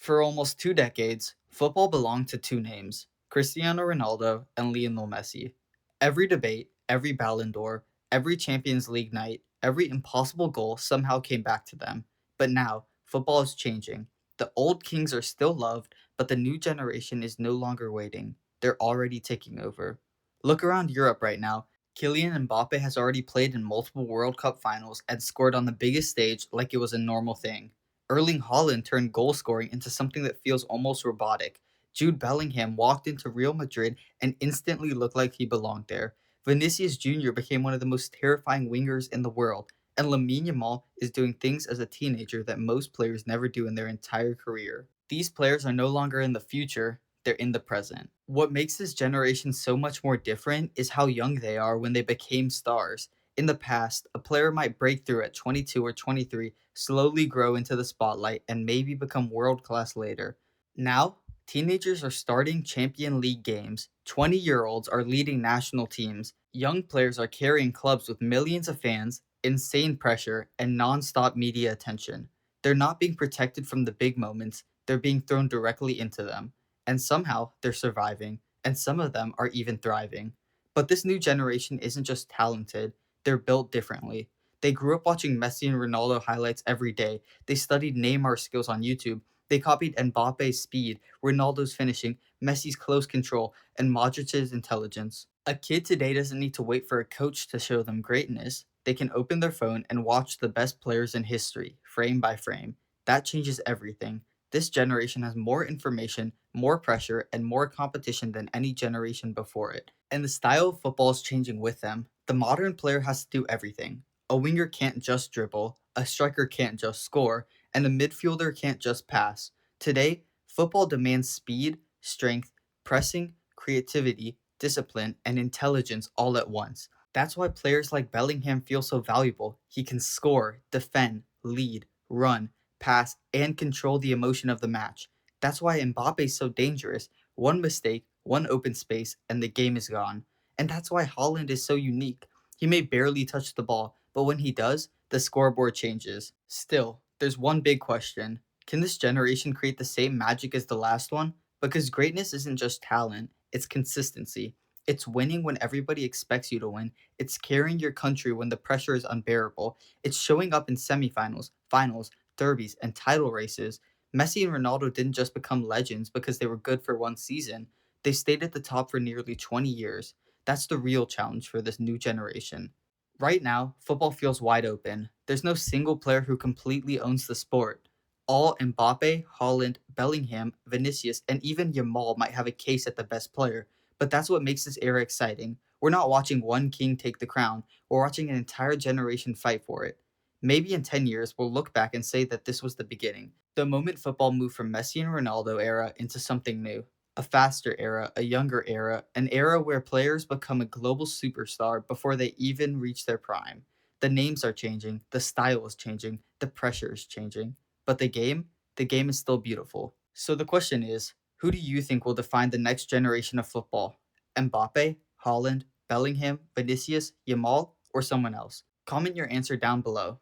For almost 2 decades, football belonged to two names, Cristiano Ronaldo and Lionel Messi. Every debate, every Ballon d'Or, every Champions League night, every impossible goal somehow came back to them. But now, football is changing. The old kings are still loved, but the new generation is no longer waiting. They're already taking over. Look around Europe right now. Kylian Mbappe has already played in multiple World Cup finals and scored on the biggest stage like it was a normal thing. Erling Haaland turned goal scoring into something that feels almost robotic. Jude Bellingham walked into Real Madrid and instantly looked like he belonged there. Vinicius Jr. became one of the most terrifying wingers in the world, and Lamine Yamal is doing things as a teenager that most players never do in their entire career. These players are no longer in the future, they're in the present. What makes this generation so much more different is how young they are when they became stars. In the past, a player might break through at 22 or 23, slowly grow into the spotlight, and maybe become world class later. Now, teenagers are starting Champion League games, 20-year-olds are leading national teams, young players are carrying clubs with millions of fans, insane pressure, and non stop media attention. They're not being protected from the big moments, they're being thrown directly into them. And somehow, they're surviving, and some of them are even thriving. But this new generation isn't just talented, they're built differently. They grew up watching Messi and Ronaldo highlights every day. They studied Neymar skills on YouTube. They copied Mbappe's speed, Ronaldo's finishing, Messi's close control, and Modric's intelligence. A kid today doesn't need to wait for a coach to show them greatness. They can open their phone and watch the best players in history, frame by frame. That changes everything. This generation has more information, more pressure, and more competition than any generation before it. And the style of football is changing with them. The modern player has to do everything. A winger can't just dribble, a striker can't just score, and a midfielder can't just pass. Today, football demands speed, strength, pressing, creativity, discipline, and intelligence all at once. That's why players like Bellingham feel so valuable. He can score, defend, lead, run, pass, and control the emotion of the match. That's why Mbappe is so dangerous. One mistake, one open space, and the game is gone. And that's why Haaland is so unique. He may barely touch the ball, but when he does, the scoreboard changes. Still, there's one big question. Can this generation create the same magic as the last one? Because greatness isn't just talent, it's consistency. It's winning when everybody expects you to win. It's carrying your country when the pressure is unbearable. It's showing up in semifinals, finals, derbies, and title races. Messi and Ronaldo didn't just become legends because they were good for one season. They stayed at the top for nearly 20 years. That's the real challenge for this new generation. Right now, football feels wide open. There's no single player who completely owns the sport. All Mbappe, Haaland, Bellingham, Vinicius, and even Yamal might have a case at the best player, but that's what makes this era exciting. We're not watching one king take the crown, we're watching an entire generation fight for it. Maybe in 10 years, we'll look back and say that this was the beginning, the moment football moved from Messi and Ronaldo era into something new. A faster era, a younger era, an era where players become a global superstar before they even reach their prime. The names are changing, the style is changing, the pressure is changing. But the game is still beautiful. So the question is, who do you think will define the next generation of football? Mbappe, Haaland, Bellingham, Vinicius, Yamal, or someone else? Comment your answer down below.